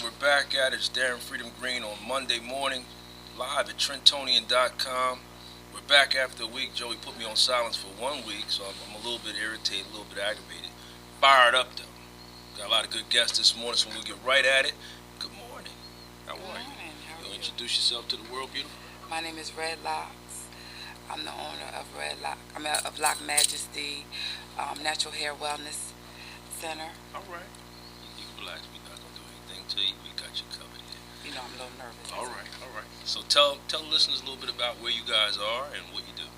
We're back at it. It's Darren Freedom Green on Monday morning, live at Trentonian.com. We're back after a week. Joey put me on silence for 1 week, so I'm a little bit irritated, a little bit aggravated. Fired up, though. Got a lot of good guests this morning, so we'll get right at it. Good morning. How are you? How are You'll you? introduce yourself to the world, beautiful. My name is Red Locs. I'm the owner of of Loc Majesty Natural Hair Wellness Center. All right. You can relax. We're not going to do anything to you. We got you covered here. You know, I'm a little nervous. All right, all right. So tell the listeners a little bit about where you guys are and what you do.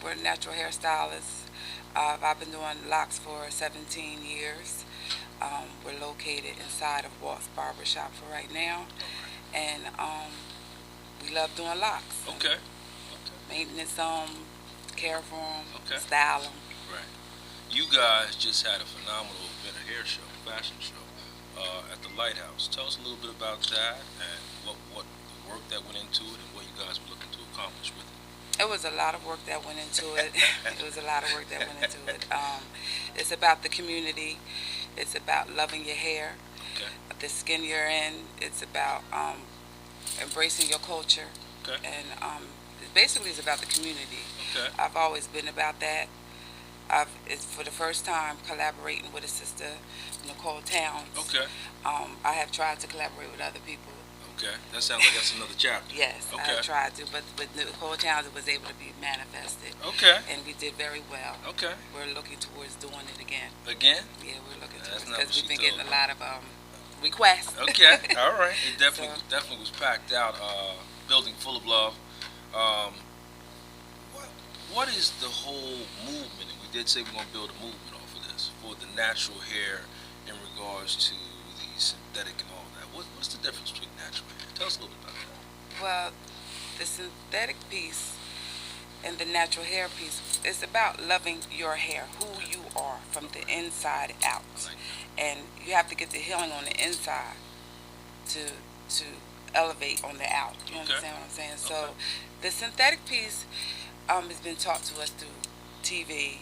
We're natural hairstylists. I've been doing locks for 17 years. We're located inside of Walt's Barbershop for right now. And we love doing locks. Okay. Maintenance care for them, Okay. style them. Right. You guys just had a phenomenal event, a hair show, fashion show, at the Lighthouse. Tell us a little bit about that and what the work that went into it and what you guys were looking to accomplish with it. It was a lot of work that went into it. It was a lot of work that went into it. It's about the community. It's about loving your hair, Okay. the skin you're in. It's about embracing your culture. Okay. And basically it's about the community. Okay. I've always been about that. It's for the first time collaborating with a sister, Nichole Towns. Okay. I have tried to collaborate with other people. Okay. That sounds like that's another chapter. Yes, I Okay. have tried to, but with Nichole Towns it was able to be manifested. Okay. And we did very well. Okay. We're looking towards doing it again. Again? Yeah, we're looking That's towards not because what we've been she getting told a lot of requests. Okay. All right. It definitely So- definitely was packed out. Building full of love. What is the whole movement? And we did say we're going to build a movement off of this for the natural hair in regards to the synthetic and all that. What's the difference between natural hair? Tell us a little bit about that. Well, the synthetic piece and the natural hair piece is about loving your hair, who you are from the inside out. I like And you have to get the healing on the inside to elevate on the out. You Okay. understand what I'm saying? So Okay. the synthetic piece has been taught to us through TV,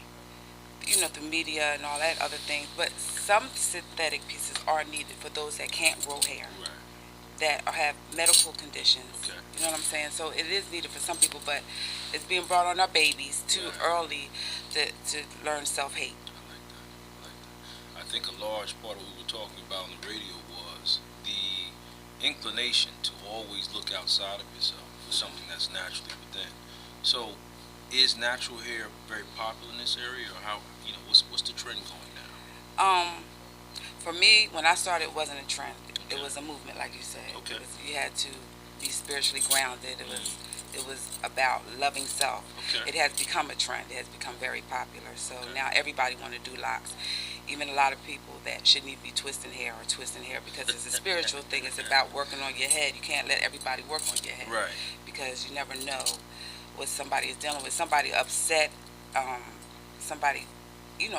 through media and all that other things. But some synthetic pieces are needed for those that can't grow hair, Right. that have medical conditions. Okay. You know what I'm saying? So it is needed for some people, but it's being brought on our babies too Right. early to learn self-hate. I like that. I like that. I think a large part of what we were talking about on the radio was the inclination to always look outside of yourself for something that's naturally within. So, is natural hair very popular in this area, or how? What's the trend going now? For me, when I started, it wasn't a trend. Okay. It was a movement, like you said. Okay. You had to be spiritually grounded. It was about loving self. Okay. It has become a trend. It has become very popular. So Okay. now everybody want to do locks. Even a lot of people that shouldn't even be twisting hair or twisting hair because it's a spiritual thing. It's about working on your head. You can't let everybody work on your head. Right. Because you never know what somebody is dealing with. Somebody upset, somebody,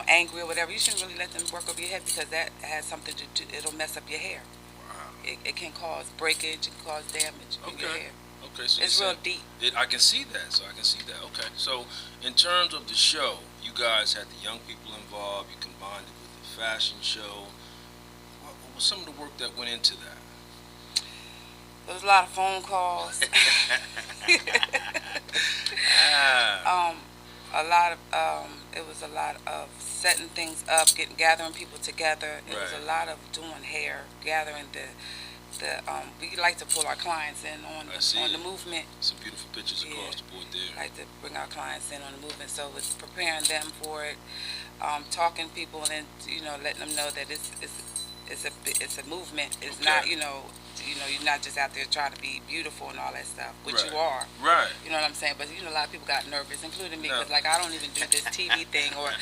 angry or whatever. You shouldn't really let them work over your head because that has something to do. It'll mess up your hair. Wow. It can cause breakage. It can cause damage in your Okay. hair. Okay. So It's you real said- deep. I can see that. Okay. So, in terms of the show, you guys had the young people involved. You combined it with the fashion show. What was some of the work that went into that? There was a lot of phone calls. It was a lot of setting things up, gathering people together. It was Right. a lot of doing hair, gathering we like to pull our clients in I see on the it. movement. Some beautiful pictures Yeah. across the board there. Like to bring our clients in on the movement. So it's preparing them for it, talking to people, and then letting them know that it's a movement. It's Okay. not you're not just out there trying to be beautiful and all that stuff, which Right. you are. Right. You know what I'm saying? But a lot of people got nervous, including me, No. because I don't even do this TV thing or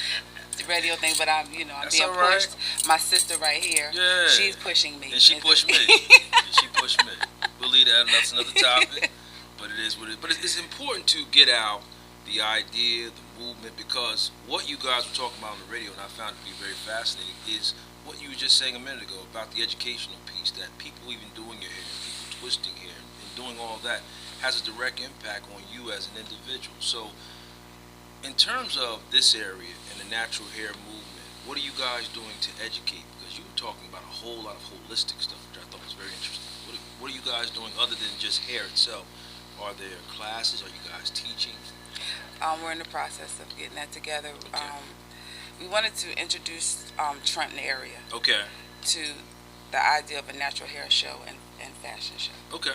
the radio thing. But I'm That's being all right. pushed. My sister right here, Yeah. she's pushing me. And she pushed me. And she pushed me. We'll leave that. That's another topic. But it is what it is. But it's important to get out the idea, the movement, because what you guys were talking about on the radio, and I found it to be very fascinating, is what you were just saying a minute ago about the educational piece, that people even doing your hair, people twisting hair, and doing all that has a direct impact on you as an individual. So, in terms of this area and the natural hair movement, what are you guys doing to educate? Because because you were talking about a whole lot of holistic stuff, which I thought was very interesting. What are you guys doing other than just hair itself? Are there classes? Are you guys teaching? We're in the process of getting that together. Okay. We wanted to introduce Trenton area Okay. to the idea of a natural hair show and fashion show. Okay.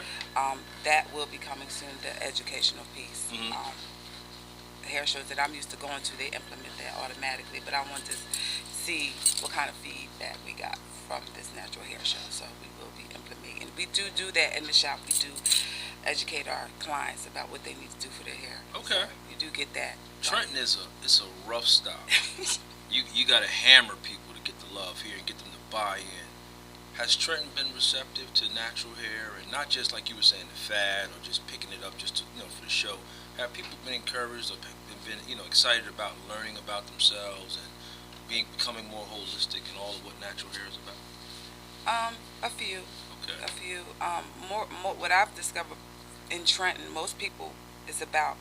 That will be coming soon, the educational piece. Mhm. The hair shows that I'm used to going to, they implement that automatically, but I want to see what kind of feedback we got from this natural hair show, so we will be implementing. We do that in the shop. We do educate our clients about what they need to do for their hair. Okay. So you do get that. Trenton is a rough stop. you got to hammer people to get the love here and get them to buy in. Has Trenton been receptive to natural hair, and not just like you were saying, the fad, or just picking it up just to, for the show? Have people been encouraged or been excited about learning about themselves and becoming more holistic in all of what natural hair is about? A few. Okay. A few. More. What I've discovered in Trenton, most people is about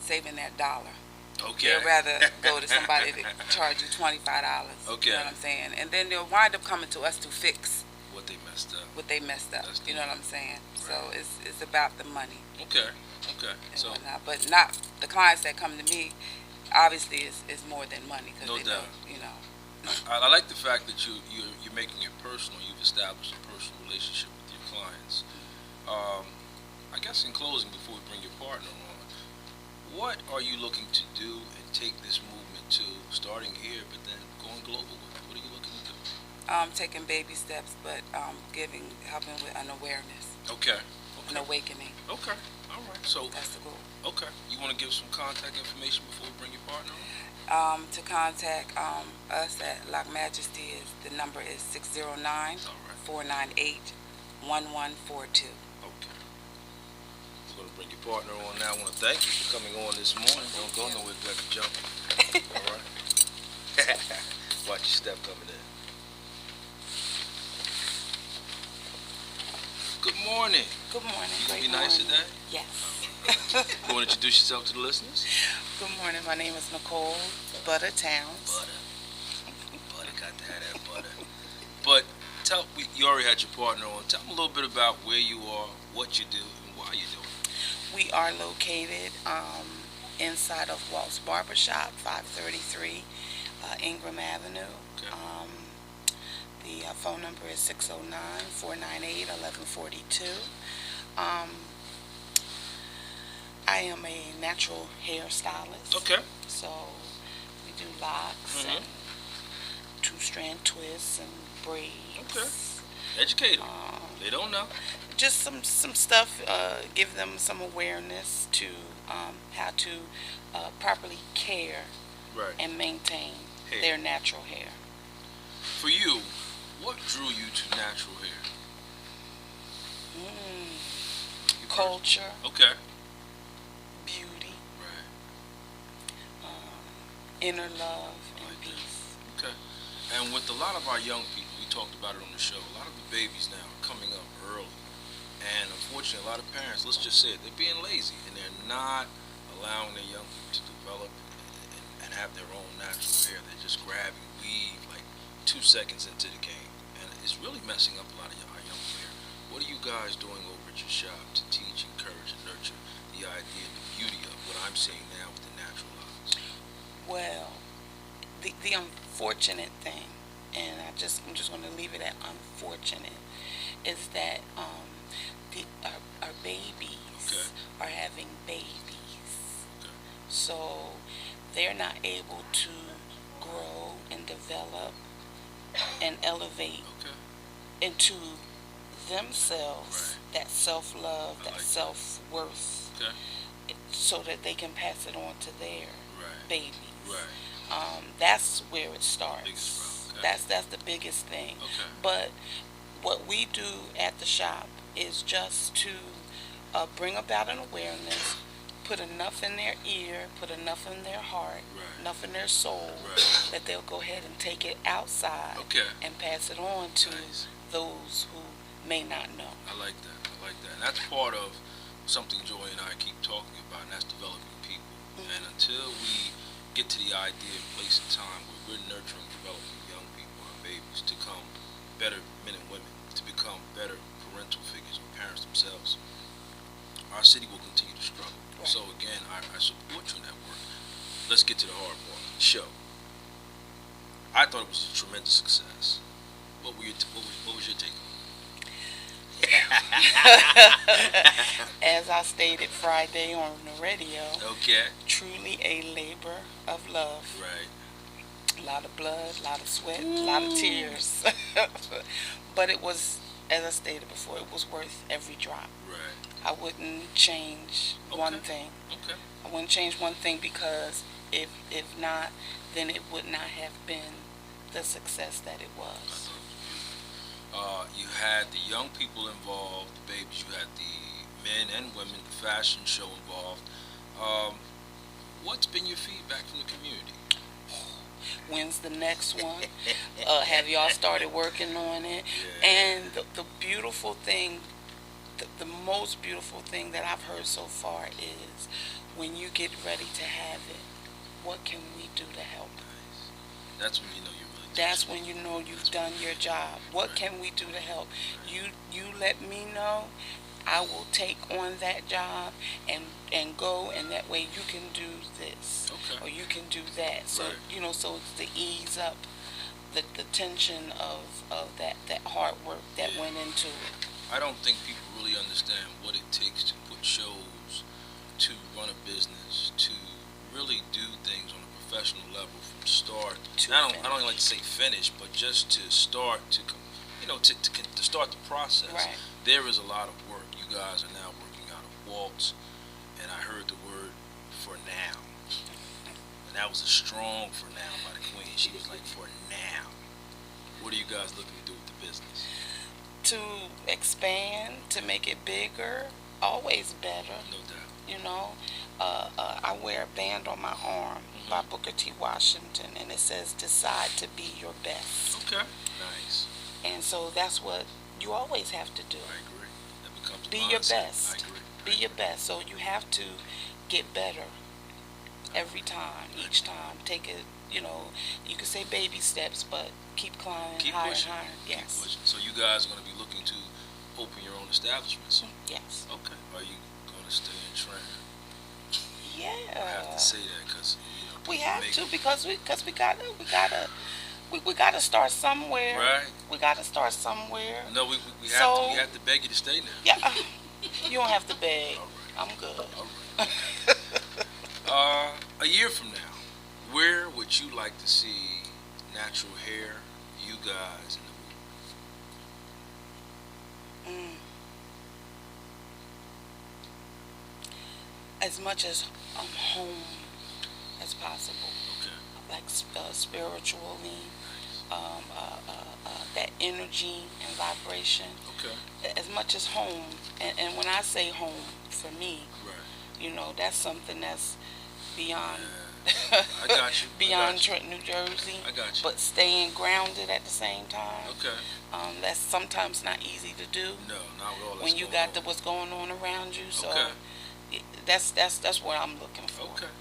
saving that dollar. Okay. They'd rather go to somebody that charge you $25. Okay. You know what I'm saying? And then they'll wind up coming to us to fix what they messed up. You know what I'm saying? Right. So it's about the money. Okay. So, whatnot. But not the clients that come to me. Obviously, is more than money, because no they doubt. know. I like the fact that you're making it personal. You've established a personal relationship with your clients. I guess in closing, before we bring your partner on, what are you looking to do and take this movement to, starting here, but then going global with it? What are you looking to do? Taking baby steps, but helping with an awareness. Okay. An awakening. Okay. All right. So that's the goal. Okay. You want to give some contact information before we bring your partner on? To contact us at Loc Majesty, the number is 609-498-1142. Okay. We're going to bring your partner on now. I want to thank you for coming on this morning. Don't go nowhere, glad to jump. All right. Watch your step coming in. Good morning. Good morning. You going to be nice today? Yes. You want to introduce yourself to the listeners? Good morning. My name is Nichole Towns. Butter. Got to have that butter. But you already had your partner on. Tell them a little bit about where you are, what you do, and why you do it. We are located inside of Walt's Barbershop, 533 Ingram Avenue. Okay. The phone number is 609-498-1142. I am a natural hairstylist. Okay. So we do locks and two-strand twists and braids. Okay. Educate them. They don't know. Just some stuff, give them some awareness to how to properly care and maintain their natural hair. For you, what drew you to natural hair? Culture. Okay. Beauty. Right. Inner love and peace. Okay. And with a lot of our young people, we talked about it on the show, a lot of the babies now are coming up early. And unfortunately, a lot of parents, let's just say it, they're being lazy and they're not allowing their young people to develop and have their own natural hair. They're just grabbing weave like 2 seconds into the game. And it's really messing up a lot of our young hair. What are you guys doing over at your shop to teach, encourage, and nurture the idea and the beauty of what I'm seeing now with the natural locks? Well, the unfortunate thing, and I'm just going to leave it at unfortunate, is that our babies are having babies. Okay. So they're not able to grow and develop and elevate into themselves that self-love, that self-worth, so that they can pass it on to their babies. That's where it starts. That's the biggest thing. But what we do at the shop is just to bring about an awareness, put enough in their ear, put enough in their heart, enough in their soul, that they'll go ahead and take it outside and pass it on to those who may not know. I like that. And that's part of something Joy and I keep talking about, and that's developing people. And until we get to the idea of place and time where we're nurturing, developing young people, our babies, families to become better men and women, to become better parental figures or parents themselves, our city will continue to struggle. Right. So again, I support you in that work. Let's get to the hard part. Show. I thought it was a tremendous success. What was your take on it? As I stated Friday on the radio, okay, truly a labor of love. Right. A lot of blood, a lot of sweat, a lot of tears. But it was, as I stated before, it was worth every drop. Right. I wouldn't change one thing. Okay. I wouldn't change one thing because if not, then it would not have been the success that it was. You had the young people involved, the babies. You had the men and women, the fashion show involved. What's been your feedback from the community? When's the next one? Have y'all started working on it? Yeah. And the beautiful thing, the most beautiful thing that I've heard so far is when you get ready to have it, what can we do to help? Nice. That's when you know you're really. That's when you know you've done your job. What right. can we do to help? You let me know. I will take on that job and go, and that way you can do this, okay. or you can do that. So right. So it's to ease up the tension of that hard work that went into it. I don't think people really understand what it takes to put shows, to run a business, to really do things on a professional level from start. I don't like to say finish, but just to start to start the process. Right. There is a lot of work. You guys are now working out of Waltz, and I heard the word "for now," and that was a strong "for now" by the Queen. She was like, "For now." What are you guys looking to do with the business? To expand, to make it bigger, always better. No doubt. You know, I wear a band on my arm by Booker T. Washington, and it says, "Decide to be your best." Okay. Nice. And so that's what you always have to do. I agree. That becomes be your best. I agree. Be your best. So you have to get better every time, each time. Take it, you could say baby steps, but keep climbing higher and higher. Yes. Keep pushing. So you guys are going to be looking to open your own establishments? Yes. Okay. Are you going to stay in Trenton? Yeah. I have to say that because we have to because we gotta start somewhere. Right. We gotta start somewhere. No, we have to beg you to stay now. Yeah. You don't have to beg. All right. I'm good. All right. A year from now, where would you like to see natural hair, you guys, in the movie? As much as home as possible. Okay. Like spiritually, that energy and vibration. Okay. As much as home, and when I say home, for me, right. That's something that's beyond. Yeah. I got you. Beyond Trenton, New Jersey. I got you. But staying grounded at the same time. Okay. That's sometimes not easy to do. No, not at all. When you got what's going on around you. So that's what I'm looking for. Okay.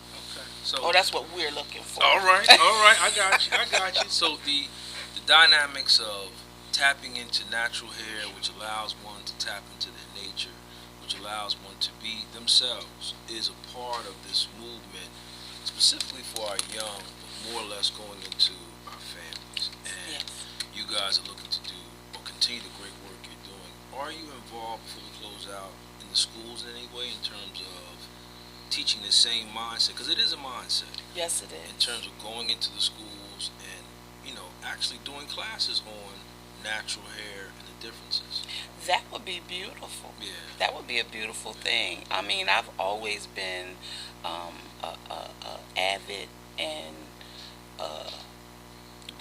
So. That's what we're looking for. All right. I got you. So the dynamics of tapping into natural hair, which allows one to tap into their nature, which allows one to be themselves, is a part of this movement, specifically for our young, but more or less going into our families. And you guys are looking to do or continue the great work you're doing. Are you involved, before we close out, in the schools in any way in terms of teaching the same mindset? Because it is a mindset. Yes, it is. In terms of going into the schools and, actually doing classes on natural hair and the differences. That would be beautiful. Yeah. That would be a beautiful thing. I mean, I've always been a avid and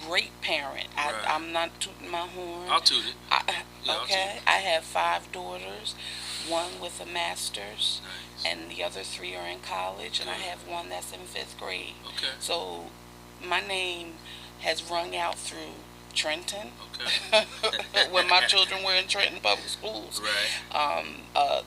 great parent. Right. I'm not tooting my horn. I'll toot it. I have 5 daughters, one with a master's, nice. And the other 3 are in college, and I have one that's in 5th grade. Okay. So my name has rung out through Trenton, okay. when my children were in Trenton public schools, right.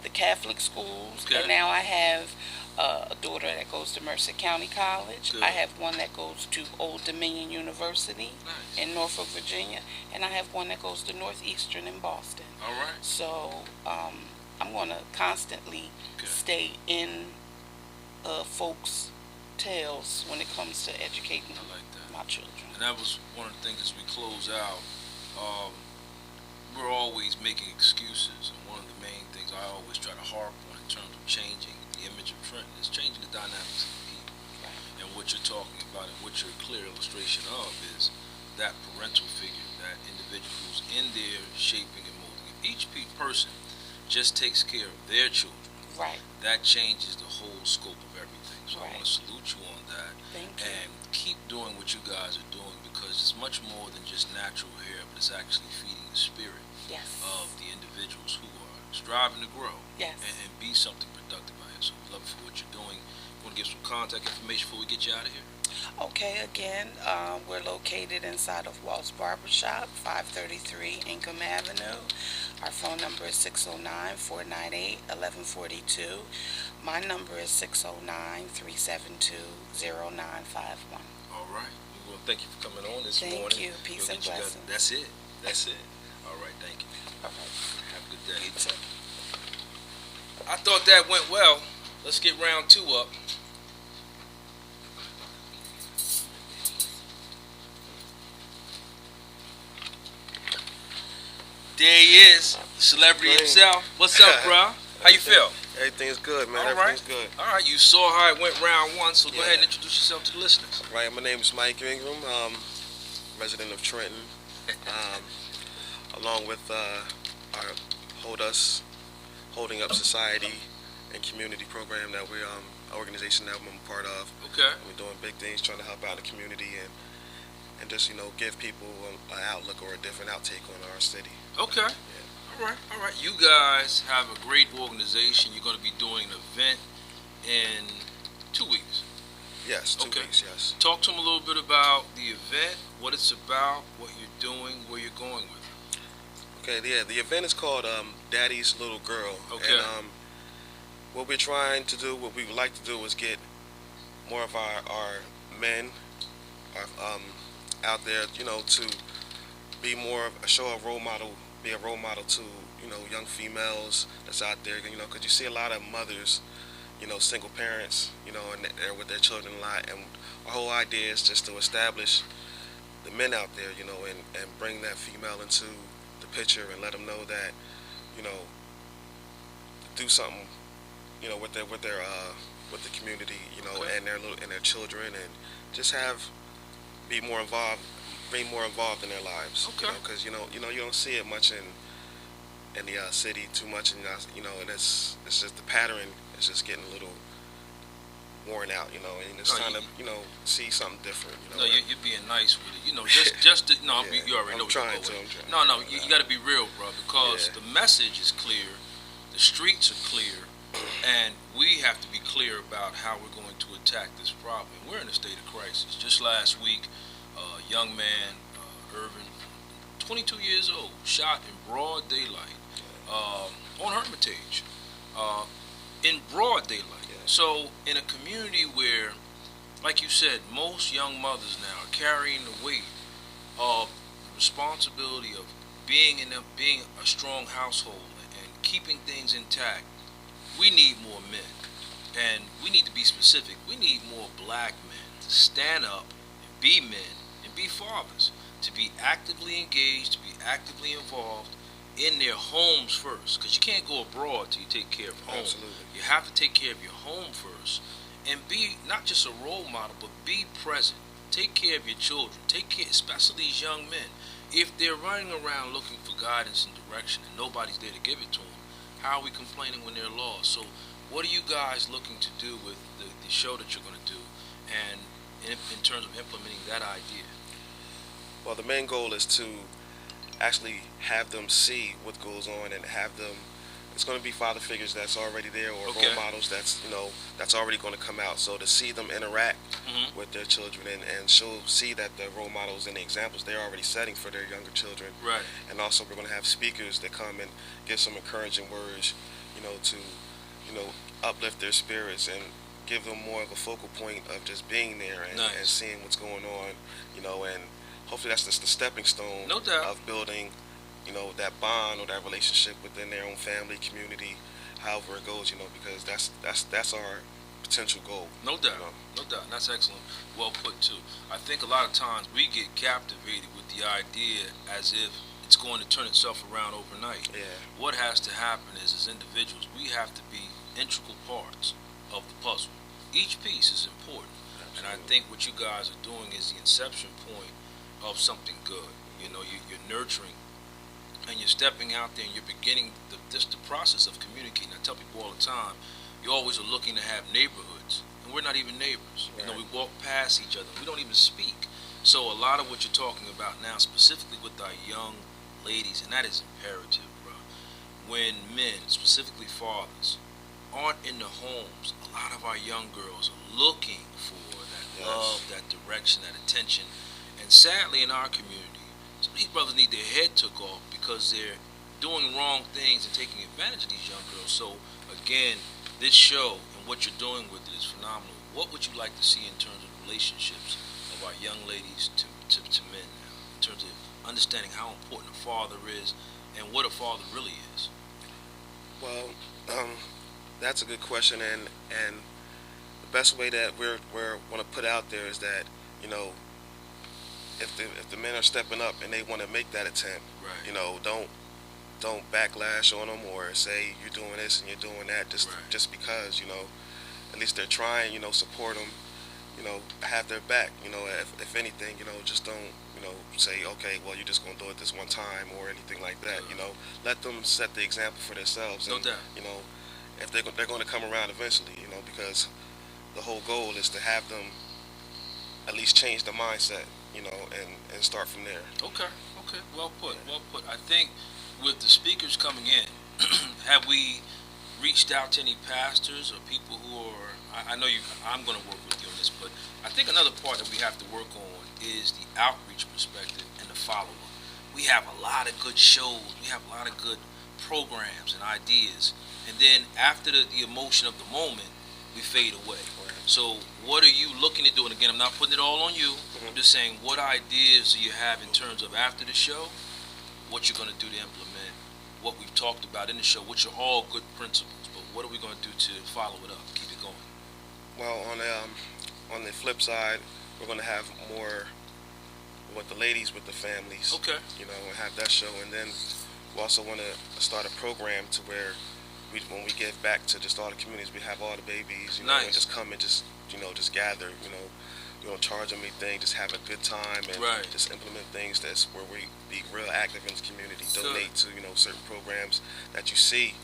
The Catholic schools, okay. and now I have a daughter that goes to Mercer County College. Good. I have one that goes to Old Dominion University Nice. in Norfolk, Virginia, and I have one that goes to Northeastern in Boston. All right. So I'm going to constantly stay in folks' tales when it comes to educating my children. And that was one of the things as we close out. We're always making excuses, and one of the main things I always try to harp on in terms of changing the image of Trenton is changing the dynamics of the people. Right. And what you're talking about and what you're a clear illustration of is that parental figure, that individual who's in there shaping and molding. If each person just takes care of their children, right, that changes the whole scope of everything. So I right. want to salute you on that. Thank you. And keep doing what you guys are doing, because it's much more than just natural hair, but it's actually feeding the spirit Yes. of the individuals who are striving to grow Yes. and be something productive out here. So we love you for what you're doing. Want to give some contact information before we get you out of here? Okay, again, we're located inside of Walt's Barbershop, 533 Ingram Avenue. Our phone number is 609-498-1142. My number is 609-372-0951. All right. We want to thank you for coming on this morning. Thank you. Peace and blessings. That's it. That's it. All right. Thank you. All right. Have a good day. You too. I thought that went well. Let's get round 2 up. There he is, the celebrity himself. What's up, bro? How you feel? Everything's good, man. All right. Everything's good. All right, you saw how it went round 1, so go ahead and introduce yourself to the listeners. Right, my name is Mike Ingram, resident of Trenton, along with our Holding Up Society and Community program that we're an organization that I'm a part of. Okay. We're doing big things, trying to help out the community and just, give people an outlook or a different outtake on our city. Okay. Yeah. All right. You guys have a great organization. You're going to be doing an event in 2 weeks. Yes, 2 weeks, yes. Talk to them a little bit about the event, what it's about, what you're doing, where you're going with it. Okay, yeah, the event is called Daddy's Little Girl. Okay. And what we're trying to do, what we would like to do is get more of our men out there, to be more of a role model, be a role model to, young females that's out there, because you see a lot of mothers, single parents, and they're with their children a lot. And our whole idea is just to establish the men out there, and bring that female into the picture and let them know that, do something, with the community, Okay. and their children, and just be more involved in their lives. Okay. Because you don't see it much in the city too much, and and it's just the pattern is just getting a little worn out, and it's time to see something different. No, you're being nice with it. Just to, no, Yeah, you already know I'm what you're trying going to. with. No, you got to be real, bro, because Yeah. the message is clear, the streets are clear, and we have to be clear about how we're going to attack this problem. We're in a state of crisis. Just last week, a young man, Irvin, 22 years old, shot in broad daylight on Hermitage, in broad daylight. Yeah. So in a community where, like you said, most young mothers now are carrying the weight of the responsibility of being a strong household and keeping things intact, we need more men. And we need to be specific. We need more black men to stand up and be men and be fathers, to be actively engaged, to be actively involved in their homes first. Because you can't go abroad till you take care of home. Absolutely. You have to take care of your home first and be not just a role model, but be present. Take care of your children. Take care, especially these young men. If they're running around looking for guidance and direction and nobody's there to give it to them, how are we complaining when they're lost? So what are you guys looking to do with the show that you're going to do, and in terms of implementing that idea? Well, the main goal is to actually have them see what goes on and have them. It's going to be father figures that's already there, or Okay. role models that's already going to come out. So to see them interact Mm-hmm. with their children and see that the role models and the examples they're already setting for their younger children. Right. And also we're going to have speakers that come and give some encouraging words, to uplift their spirits and give them more of a focal point of just being there and, Nice. and seeing what's going on, and hopefully that's just the stepping stone No doubt. of building, that bond or that relationship within their own family, community, however it goes, because that's our potential goal. No doubt. No doubt. And that's excellent. Well put, too. I think a lot of times we get captivated with the idea as if it's going to turn itself around overnight. Yeah. What has to happen is, as individuals, we have to be integral parts of the puzzle. Each piece is important. Absolutely. And I think what you guys are doing is the inception point of something good. You're nurturing and you're stepping out there and you're beginning just the process of communicating. I tell people all the time, you always are looking to have neighborhoods, and we're not even neighbors. Right. We walk past each other. We don't even speak. So a lot of what you're talking about now, specifically with our young ladies, and that is imperative, bro. When men, specifically fathers, aren't in the homes, a lot of our young girls are looking for that love, that direction, that attention. And sadly, in our community, some of these brothers need their head took off because they're doing wrong things and taking advantage of these young girls. So again, this show and what you're doing with it is phenomenal. What would you like to see in terms of relationships of our young ladies to men now, in terms of understanding how important a father is and what a father really is? Well, that's a good question, and the best way that we want to put out there is that if the men are stepping up and they want to make that attempt, right. Don't backlash on them or say you're doing this and you're doing that Right. just because at least they're trying. Support them. Have their back. If anything, just don't say, okay, well, you're just gonna do it this one time or anything like that. Let them set the example for themselves. No And, doubt. if they're going to come around eventually. Because the whole goal is to have them at least change the mindset. And start from there. Okay. Well put. I think with the speakers coming in, have we reached out to any pastors or people who are? I know you. I'm going to work with you on this, but I think another part that we have to work on is the outreach perspective and the follow-up. We have a lot of good shows. We have a lot of good programs and ideas, and then after the emotion of the moment, we fade away. So what are you looking to do? And again, I'm not putting it all on you. Mm-hmm. I'm just saying, what ideas do you have in terms of after the show, what you're going to do to implement what we've talked about in the show, which are all good principles, but what are we going to do to follow it up, keep it going? Well, on the flip side, we're going to have more with the ladies, with the families. Okay. And have that show. And then we also want to start a program to where when we give back to just all the communities, we have all the babies, Nice. and just come and just gather, we don't charge them anything, just have a good time and Right. just implement things that's where we be real active in the community, donate to, certain programs that you see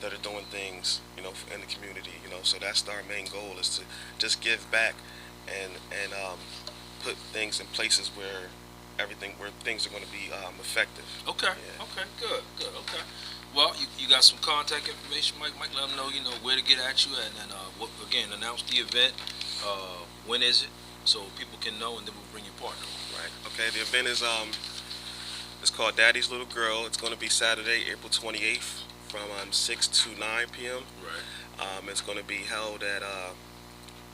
that are doing things, in the community, so that's our main goal is to just give back and put things in places where things are going to be effective. Okay. Yeah. Okay. Good. Okay. Well, you got some contact information, Mike. Let them know, where to get at you, and then announce the event. When is it, so people can know, and then we'll bring your partner on. Right. Okay. The event is it's called Daddy's Little Girl. It's going to be Saturday, April 28th, from 6 to 9 p.m. Right. It's going to be held at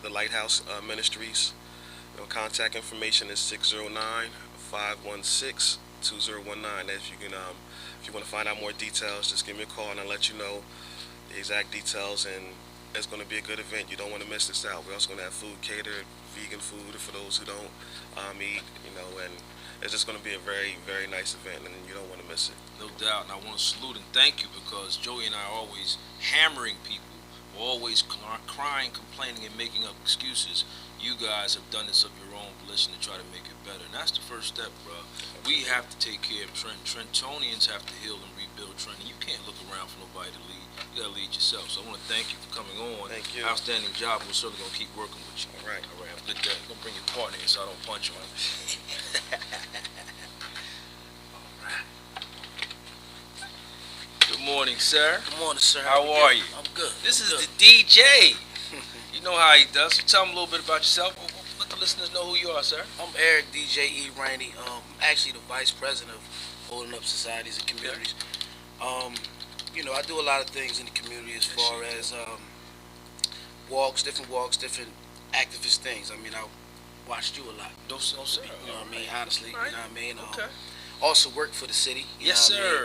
the Lighthouse Ministries. Contact information is 609-516-2019. If you want to find out more details, just give me a call and I'll let you know the exact details. And it's going to be a good event. You don't want to miss this out. We're also going to have food catered, vegan food for those who don't eat. And it's just going to be a very, very nice event, and you don't want to miss it. No doubt, and I want to salute and thank you because Joey and I are always hammering people, always crying, complaining, and making up excuses. You guys have done this of your own volition to try to make it better, and that's the first step, bro. We have to take care of Trenton. Trentonians have to heal and rebuild Trenton. You can't look around for nobody to lead. You got to lead yourself. So I want to thank you for coming on. Thank you. Outstanding job. We're certainly going to keep working with you. All right. All right. Have a good day. I'm going to bring your partner in so I don't punch him. Good morning, sir. Good morning, sir. How are you? I'm good. This I'm is good. the DJ. You know how he does. So tell him a little bit about yourself. Let the listeners know who you are, sir. I'm Eric D.J.E. Rainey. Actually the vice president of Holding Up Societies and Communities. I do a lot of things in the community as far as walks, different activist things. I mean, I watched you a lot. No, sir. You know what I mean? Honestly, Right. you know what I mean. Okay. Also work for the city. You Yes, know what I mean?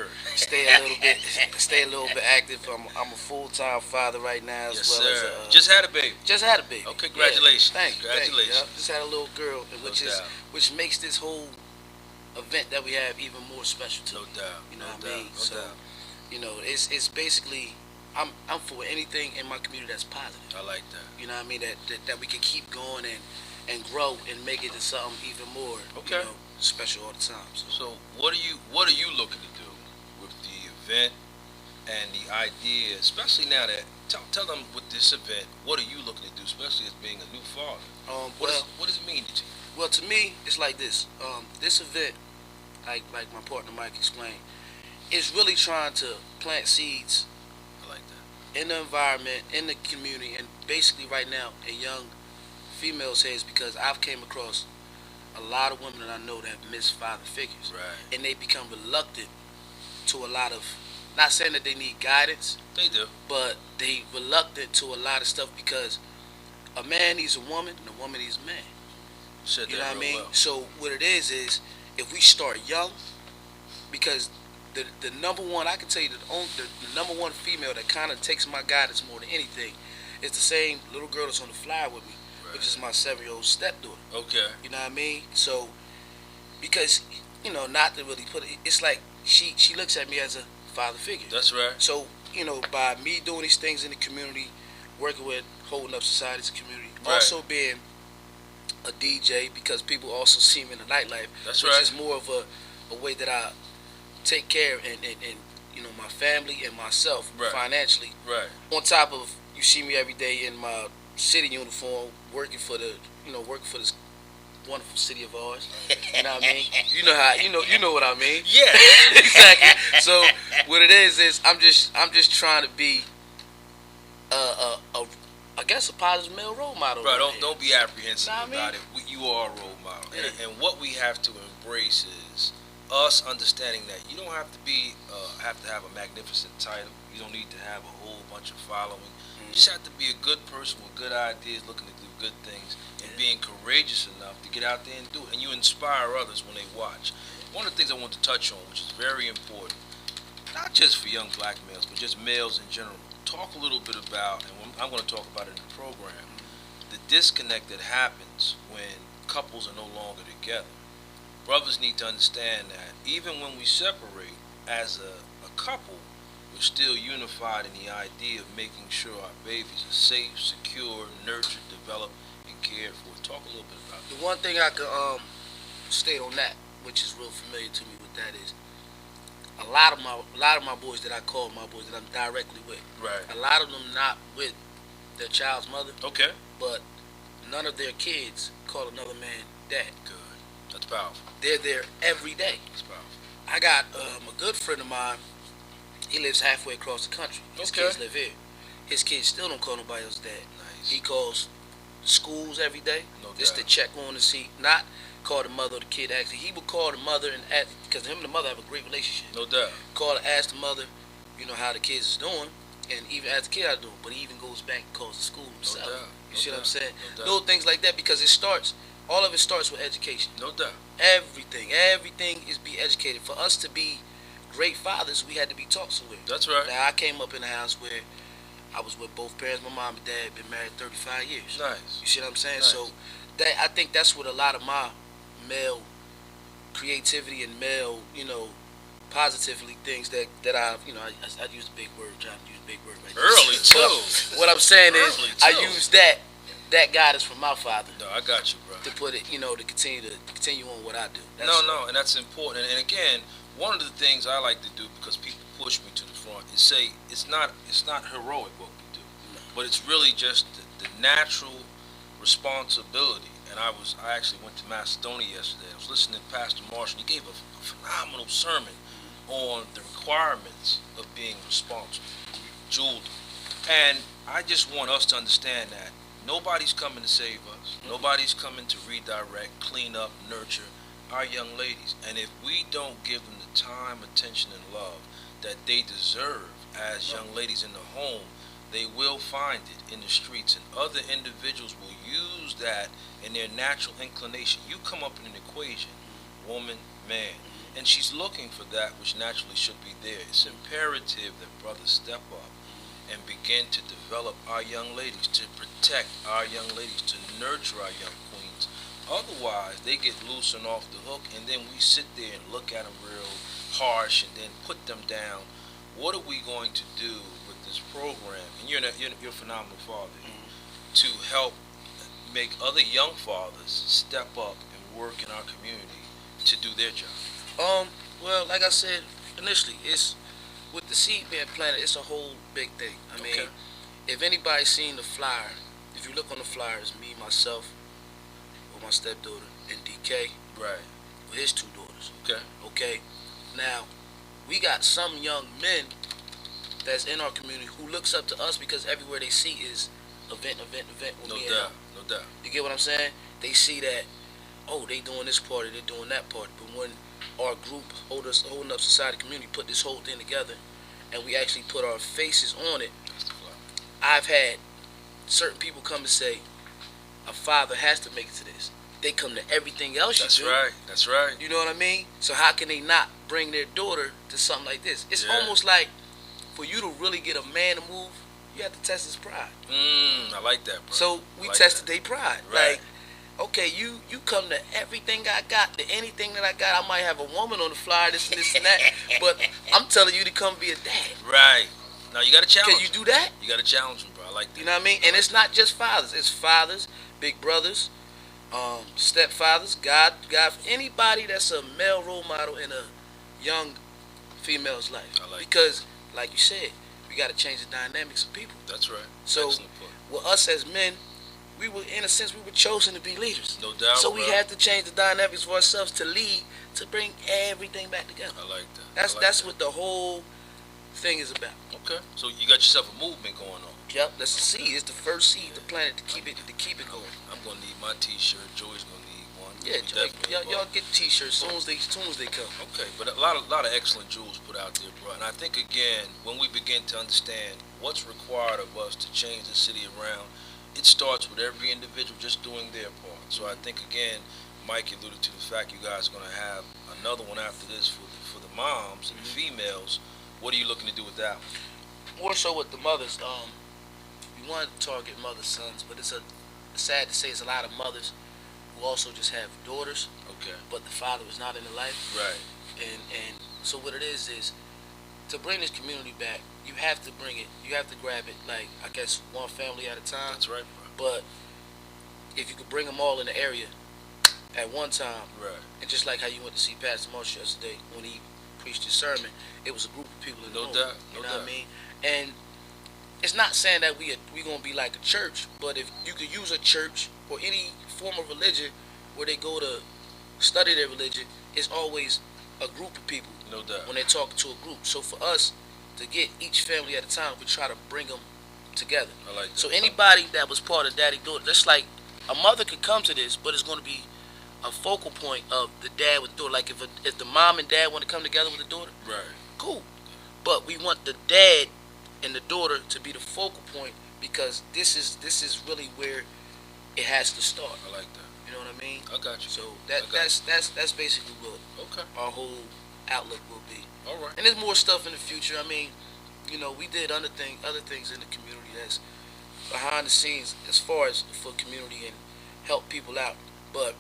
sir. Stay a little bit active. I'm a full-time father right now, as Yes, well sir. as Just had a baby. just had a baby. Okay, congratulations. Yeah, thank you. Congratulations. Yep, just had a little girl, which makes this whole event that we have even more special to No me. doubt. You know No what doubt. I mean? No So, doubt. you know, it's basically I'm for anything in my community that's positive. I like that. You know what I mean? That we can keep going and grow and make it to something even more Okay. you know, special all the time. So what are you looking to do with the event and the idea, especially now that tell them with this event, what are you looking to do, especially as being a new father? What does it mean to you? Well, to me, it's like this. This event, like my partner Mike explained, is really trying to plant seeds I like that. in the environment, in the community, and basically right now in young females' heads, because I've came across a lot of women that I know that have missed father figures, Right. and they become reluctant to a lot of, not saying that they need guidance, They do. but they reluctant to a lot of stuff because a man needs a woman and a woman needs a man. Said You that know what I real mean? well. So what it is if we start young, because the number one, I can tell you the number one female that kind of takes my guidance more than anything is the same little girl that's on the flyer with me, which is my 7-year-old stepdaughter. Okay. You know what I mean? So because you know, not to really put it, it's like she looks at me as a father figure. That's right. So you know, by me doing these things in the community, working with holding up society's community, Right. also being a DJ, because people also see me in the nightlife. That's which right. is more of a way that I take care of and you know, my family and myself Right. financially. Right. On top of, you see me every day in my city uniform, working for this wonderful city of ours. You know what I mean? You know what I mean? Yeah. Exactly. So what it is I'm just trying to be I guess a positive male role model. Right, right don't be apprehensive Know what I about mean? it. You are a role model, Yeah. and what we have to embrace is us understanding that you don't have to have a magnificent title. You don't need to have a whole bunch of following. You just have to be a good person with good ideas, looking to do good things, and being courageous enough to get out there and do it. And you inspire others when they watch. One of the things I want to touch on, which is very important, not just for young black males, but just males in general. Talk a little bit about, and I'm going to talk about it in the program, the disconnect that happens when couples are no longer together. Brothers need to understand that even when we separate as a couple, we're still unified in the idea of making sure our babies are safe, secure, nurtured, developed, and cared for. Talk a little bit about that. The one thing I could state on that, which is real familiar to me with that, is a lot of my boys that I call my boys that I'm directly with. Right. A lot of them not with their child's mother, Okay. but none of their kids call another man dad. Good. That's powerful. They're there every day. That's powerful. I got a good friend of mine. He lives halfway across the country. His Okay. kids live here. His kids still don't call nobody else dad. Nice. He calls schools every day No just doubt. to check on to see, not call the mother or the kid. Actually, he would call the mother and ask, because him and the mother have a great relationship. No doubt. Call and ask the mother, you know, how the kids is doing, and even ask the kid how they're doing. But he even goes back and calls the school No himself. doubt. You see what I'm saying? No doubt. Little things like that, because all of it starts with education. No doubt. Everything is be educated. For us to be great fathers, we had to be taught somewhere. That's right. Now, I came up in a house where I was with both parents. My mom and dad been married 35 years. Nice. You see what I'm saying? Nice. So I think that's what a lot of my male creativity and male, you know, positively things that I, you know, I use the big word, trying to use the big word right now. Early, too. But what I'm saying is, Early, I too. use that guidance from my father No, I got you, bro. to put it, you know, to continue on what I do. No, and that's important. And again, one of the things I like to do, because people push me to the front, is say it's not heroic what we do, but it's really just the natural responsibility. And I actually went to Macedonia yesterday. I was listening to Pastor Marshall. He gave a phenomenal sermon on the requirements of being responsible, jeweled. And I just want us to understand that nobody's coming to save us. Nobody's coming to redirect, clean up, nurture our young ladies. And if we don't give them the time, attention, and love that they deserve as young ladies in the home, they will find it in the streets, and other individuals will use that in their natural inclination. You come up in an equation, woman, man, and she's looking for that which naturally should be there. It's imperative that brothers step up and begin to develop our young ladies, to protect our young ladies, to nurture our young queens. Otherwise, they get loose and off the hook, and then we sit there and look at them real harsh and then put them down. What are we going to do with this program? And you're a phenomenal father, to help make other young fathers step up and work in our community to do their job. Well, like I said initially, it's with the seed being planted, it's a whole big thing. I mean, if anybody's seen the flyer, if you look on the flyer, it's me, myself, with my stepdaughter, and D.K. Right. With his 2 daughters. Okay. Okay. Now, we got some young men that's in our community who looks up to us because everywhere they see is event with No me doubt. and No doubt. you get what I'm saying? They see that, oh, they doing this party, they doing that party. But when our group holding up society community put this whole thing together and we actually put our faces on it, I've had certain people come and say, a father has to make it to this. They come to everything else you do. That's right. You know what I mean? So how can they not bring their daughter to something like this? It's almost like, for you to really get a man to move, you have to test his pride. I like that, bro. So we tested their pride. Right. Like, okay, you come to everything I got, to anything that I got. I might have a woman on the flyer, this and that, but I'm telling you to come be a dad. Right. Now you got to challenge. Can you do that? You got to challenge them, bro. I like that. You know what I mean? And it's not just fathers. It's fathers, big brothers, stepfathers, God, anybody that's a male role model in a young female's life. I like because, like you said, we got to change the dynamics of people. That's right. So, excellent point. with us as men, we were, in a sense, we were chosen to be leaders. No doubt. So we bro. had to change the dynamics for ourselves to lead, to bring everything back together. I like that. That's what the whole thing is about. Okay. So you got yourself a movement going on. Yep, that's the seed. It's the first seed to plant it to keep it going. I'm gonna need my T-shirt. Joey's gonna need one. Yeah, y'all get T-shirts soon as they come. Okay, but a lot of excellent jewels put out there, bro. And I think again, when we begin to understand what's required of us to change the city around, it starts with every individual just doing their part. So I think again, Mike alluded to the fact you guys are gonna have another one after this for the moms and the females. What are you looking to do with that one? More so with the mothers. We want to target mothers, sons, but it's sad to say it's a lot of mothers who also just have daughters. Okay. But the father is not in the life. Right. And so what it is to bring this community back, you have to bring it. You have to grab it, like, I guess, one family at a time. That's right, bro. But if you could bring them all in the area at one time, right. And just like how you went to see Pastor Marsh yesterday when he preached his sermon, it was a group of people in the room. No doubt. You know what I mean? And it's not saying that we gonna be like a church, but if you could use a church or any form of religion where they go to study their religion, it's always a group of people. No doubt. When they're talking to a group. So for us to get each family at a time, we try to bring them together. I like that. So anybody that was part of Daddy Daughter, that's like a mother could come to this, but it's going to be a focal point of the dad with the daughter. Like if the mom and dad want to come together with the daughter, right? Cool. But we want the dad and the daughter to be the focal point because this is really where it has to start. I like that. You know what I mean? I got you. So that's basically what our whole outlook will be. All right. And there's more stuff in the future. I mean, you know, we did other things in the community that's behind the scenes as far as for community and help people out. But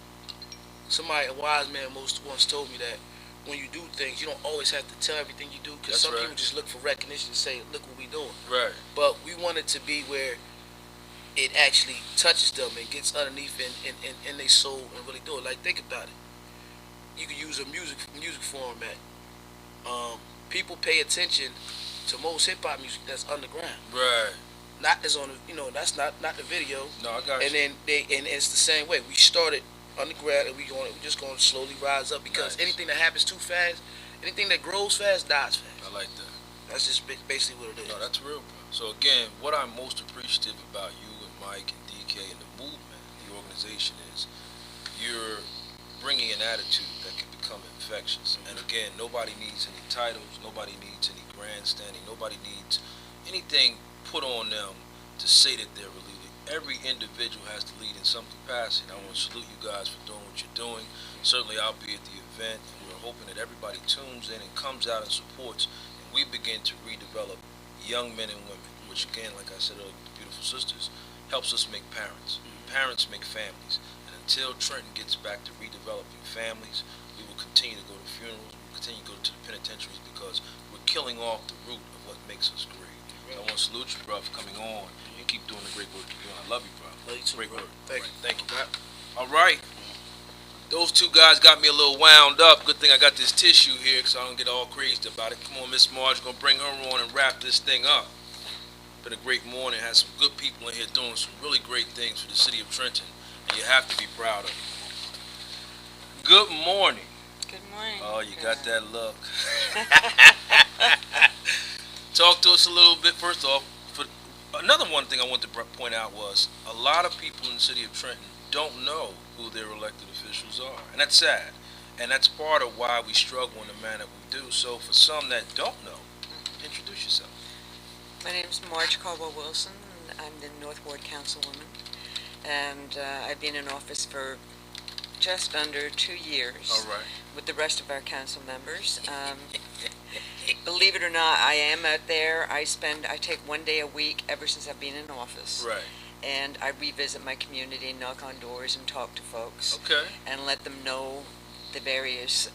a wise man once told me that when you do things, you don't always have to tell everything you do because some people just look for recognition and say, look what we doing. Right. But we want it to be where it actually touches them and gets underneath in their soul and really do it. Like, think about it. You could use a music format. People pay attention to most hip hop music that's underground. Right. Not as on that's not the video. No, I got you. And then it's the same way. We started underground and we're just going to slowly rise up because anything that happens too fast, anything that grows fast dies fast. I like that. That's just basically what it is. No, that's real, bro. So again, what I'm most appreciative about you and Mike and DK and the movement, the organization is you're bringing an attitude that can become infectious. And again, nobody needs any titles, nobody needs any grandstanding, nobody needs anything put on them to say that they're a leader. Every individual has to lead in some capacity. And I want to salute you guys for doing what you're doing. Certainly I'll be at the event, and we're hoping that everybody tunes in and comes out and supports, and we begin to redevelop young men and women, which again, like I said earlier, with the beautiful sisters, helps us make parents. Parents make families. And until Trenton gets back to redeveloping families, we will continue to go to funerals, we will continue to go to the penitentiaries, because we're killing off the root of what makes us great. So I want to salute you, bro, for coming on. You keep doing the great work you're doing. I love you, bro. Great work. Thank you. Thank you. All right. Those two guys got me a little wound up. Good thing I got this tissue here so I don't get all crazed about it. Come on, Miss Marge. Going to bring her on and wrap this thing up. Been a great morning. Had some good people in here doing some really great things for the city of Trenton, and you have to be proud of them. Good morning. Good morning. Oh, you got that look. Talk to us a little bit. First off, another one thing I want to point out was a lot of people in the city of Trenton don't know who their elected officials are, and that's sad. And that's part of why we struggle in the manner we do. So for some that don't know, introduce yourself. My name is Marge Caldwell-Wilson. I'm the North Ward Councilwoman, and I've been in office for just under 2 years. All right. With the rest of our council members. Believe it or not, I am out there. I take 1 day a week ever since I've been in office. Right. And I revisit my community, knock on doors, and talk to folks. Okay. And let them know the various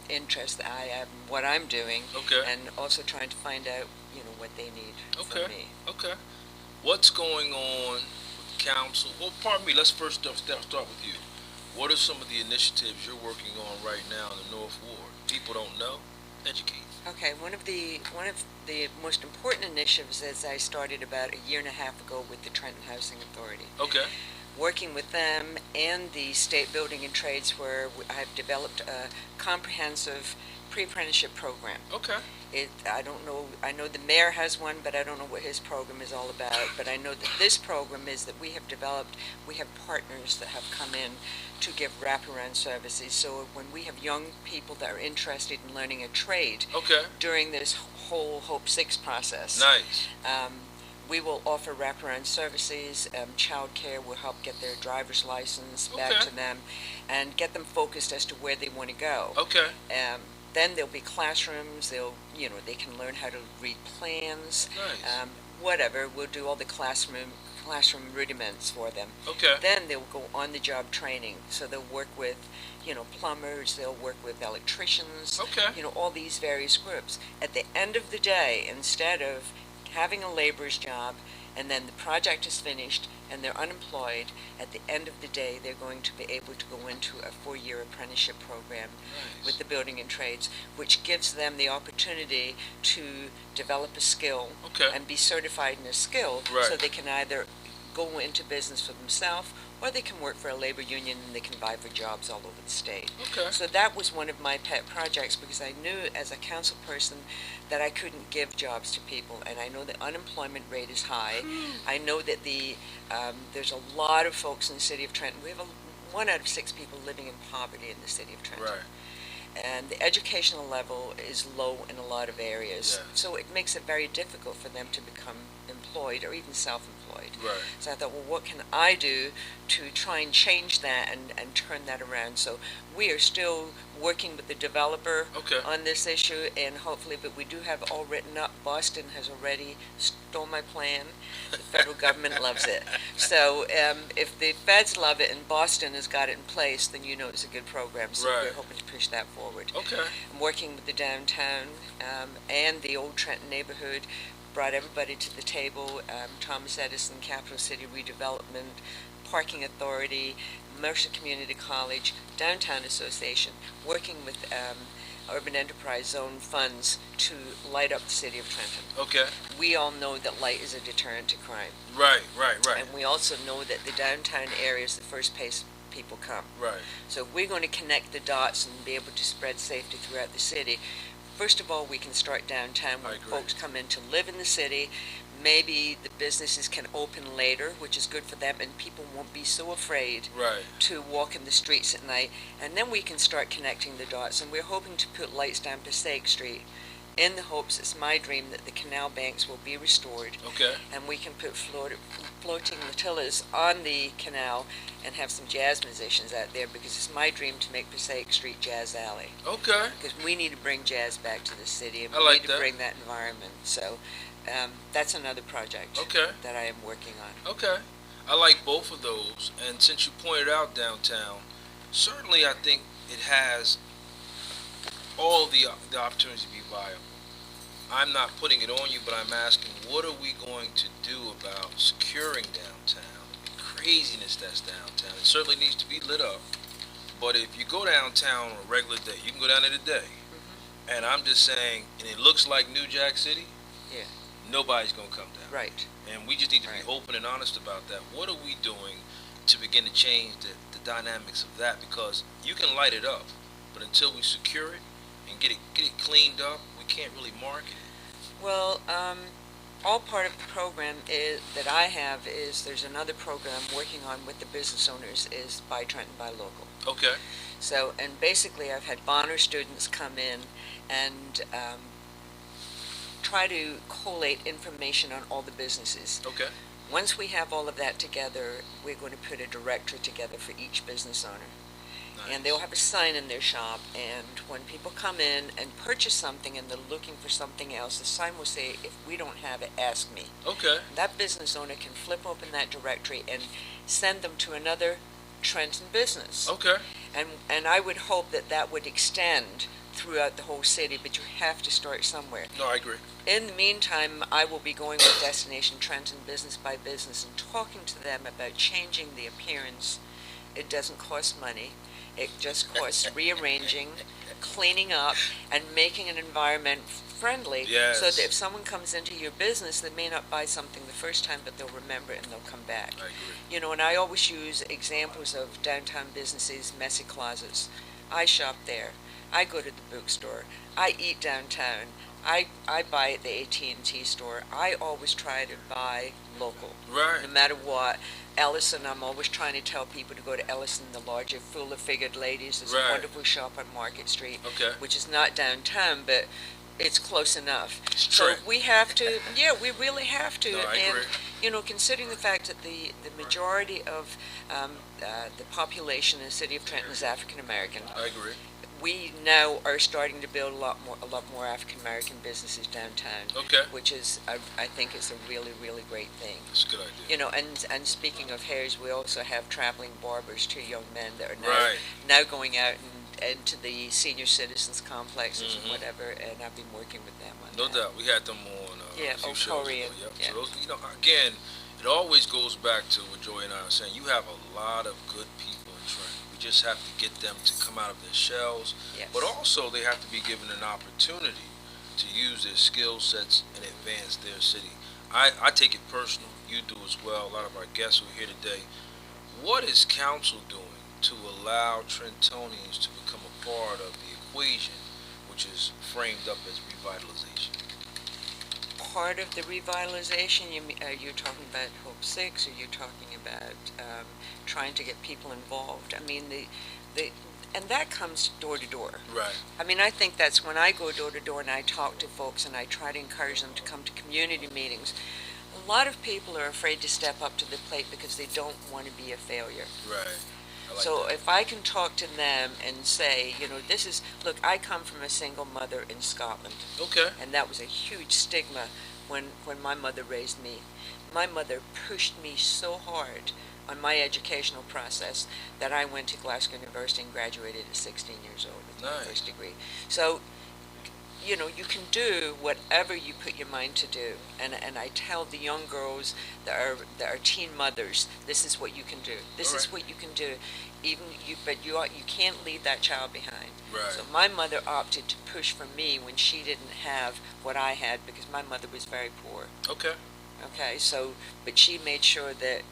interests that I have, what I'm doing. Okay. And also trying to find out, what they need from me. Okay. What's going on with the council? Well, pardon me. Let's first start with you. What are some of the initiatives you're working on right now in the North Ward? People don't know. Educate. Okay, one of the most important initiatives is I started about a year and a half ago with the Trenton Housing Authority. Okay. Working with them and the State Building and Trades, where I've developed a comprehensive pre-apprenticeship program. Okay. I don't know, I know the mayor has one, but I don't know what his program is all about. But I know that this program is that we have partners that have come in to give wraparound services. So when we have young people that are interested in learning a trade during this whole Hope 6 process, nice. We will offer wraparound services. Child care will help get their driver's license back to them and get them focused as to where they want to go. Okay. Then there'll be classrooms. They can learn how to read plans. Nice. Whatever. We'll do all the classroom rudiments for them. Okay. Then they'll go on the job training. So they'll work with, plumbers. They'll work with electricians. Okay. All these various groups. At the end of the day, instead of having a laborer's job and then the project is finished and they're unemployed, at the end of the day they're going to be able to go into a 4-year apprenticeship program with the building and trades, which gives them the opportunity to develop a skill and be certified in a skill so they can either go into business for themselves or they can work for a labor union and they can vie for jobs all over the state. Okay. So that was one of my pet projects because I knew as a council person that I couldn't give jobs to people, and I know the unemployment rate is high. I know that there's a lot of folks in the city of Trenton. We have 1 out of 6 people living in poverty in the city of Trenton. Right. And the educational level is low in a lot of areas. Yeah. So it makes it very difficult for them to become employed or even self-employed. Right. So I thought, well, what can I do to try and change that and turn that around? So we are still working with the developer on this issue, and hopefully, but we do have all written up. Boston has already stole my plan. The federal government loves it. So if the feds love it and Boston has got it in place, then it's a good program. So we're hoping to push that forward. Okay. I'm working with the downtown and the old Trenton neighborhood. Brought everybody to the table. Thomas Edison, Capital City Redevelopment, Parking Authority, Mercer Community College, Downtown Association, working with Urban Enterprise Zone funds to light up the city of Trenton. Okay. We all know that light is a deterrent to crime. Right. And we also know that the downtown area is the first place people come. Right. So if we're going to connect the dots and be able to spread safety throughout the city, first of all, we can start downtown where folks come in to live in the city. Maybe the businesses can open later, which is good for them, and people won't be so afraid to walk in the streets at night. And then we can start connecting the dots. And we're hoping to put lights down Passaic Street in the hopes, it's my dream, that the canal banks will be restored. Okay. And we can put floating flotillas on the canal and have some jazz musicians out there, because it's my dream to make Passaic Street Jazz Alley. Okay. Because we need to bring jazz back to the city, and I we like need that. to bring that environment. So that's another project Okay. that I am working on. Okay. I like both of those. And since you pointed out downtown, certainly I think it has all the opportunities to be viable. I'm not putting it on you, but I'm asking, what are we going to do about securing downtown? The craziness that's downtown. It certainly needs to be lit up. But if you go downtown on a regular day, you can go down there today. And I'm just saying, and it looks like New Jack City, Yeah. nobody's going to come down. Right. And we just need to Right. be open and honest about that. What are we doing to begin to change the dynamics of that? Because you can light it up, but until we secure it and get it cleaned up, we can't really market it. Well, all part of the program that I have is, there's another program I'm working on with the business owners, is Buy Trenton, Buy Local. Okay. So, and basically I've had Bonner students come in and try to collate information on all the businesses. Okay. Once we have all of that together, we're going to put a directory together for each business owner. Nice. And they'll have a sign in their shop, and when people come in and purchase something and they're looking for something else, the sign will say, if we don't have it, ask me. Okay. That business owner can flip open that directory and send them to another Trenton business. Okay. And I would hope that that would extend throughout the whole city, but you have to start somewhere. No, I agree. In the meantime, I will be going with Destination Trenton business by business and talking to them about changing the appearance. It doesn't cost money. It just costs rearranging, cleaning up, and making an environment friendly. Yes. So that if someone comes into your business, they may not buy something the first time, but they'll remember it and they'll come back. I agree. You know, and I always use examples of downtown businesses, messy closets. I shop there. I go to the bookstore. I eat downtown. I buy at the AT&T store. I always try to buy local. Right. No matter what. Ellison, I'm always trying to tell people to go to Ellison, the larger, fuller-figured ladies. There's Right. a wonderful shop on Market Street, Okay. which is not downtown, but it's close enough. It's So true. we have to, yeah, we really have to. No, I and, agree. you know, considering the fact that the majority of the population in the city of Trenton is African American, I agree. we now are starting to build a lot more African American businesses downtown. Okay. Which is, I think, is a really, really great thing. That's a good idea. You know, and speaking of hairs, we also have traveling barbers, 2 young men that are Right. now going out and into the senior citizens complexes and Mhm. whatever, and I've been working with them on No that. doubt. We had them on Yeah, a few oh, shows Korean, ago. Yep. yeah. So those, again, it always goes back to what Joy and I are saying. You have a lot of good people in Trenton. We just have to get them to come out of their shells. Yes. But also they have to be given an opportunity to use their skill sets and advance their city. I take it personal. You do as well. A lot of our guests who are here today. What is council doing to allow Trentonians to become a part of the equation, which is framed up as revitalization? Part of the revitalization, are you talking about Hope 6, or are you talking about trying to get people involved? I mean, and that comes door to door. Right. I mean, I think that's when I go door to door and I talk to folks and I try to encourage them to come to community meetings. A lot of people are afraid to step up to the plate because they don't want to be a failure. Right. I like So that. if I can talk to them and say, you know, look, I come from a single mother in Scotland, Okay. and that was a huge stigma when my mother raised me. My mother pushed me so hard on my educational process that I went to Glasgow University and graduated at 16 years old with my Nice. first degree. So, you know, you can do whatever you put your mind to do. And I tell the young girls that are teen mothers, this is what you can do. This All is right. what you can do. But you can't leave that child behind. Right. So my mother opted to push for me when she didn't have what I had, because my mother was very poor. Okay. Okay, so, but she made sure that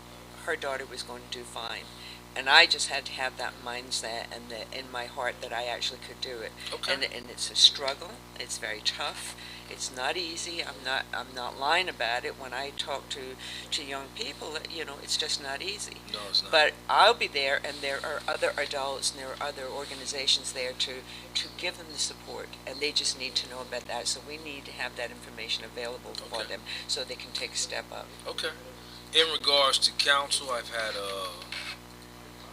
her daughter was going to do fine. and I just had to have that mindset and in my heart that I actually could do it. Okay. And it's a struggle. It's very tough. It's not easy. I'm not lying about it when I talk to young people. It's just not easy. No, it's not. But I'll be there, and there are other adults and there are other organizations there to give them the support, and they just need to know about that. So we need to have that information available for them so they can take a step up. Okay. In regards to council, I've had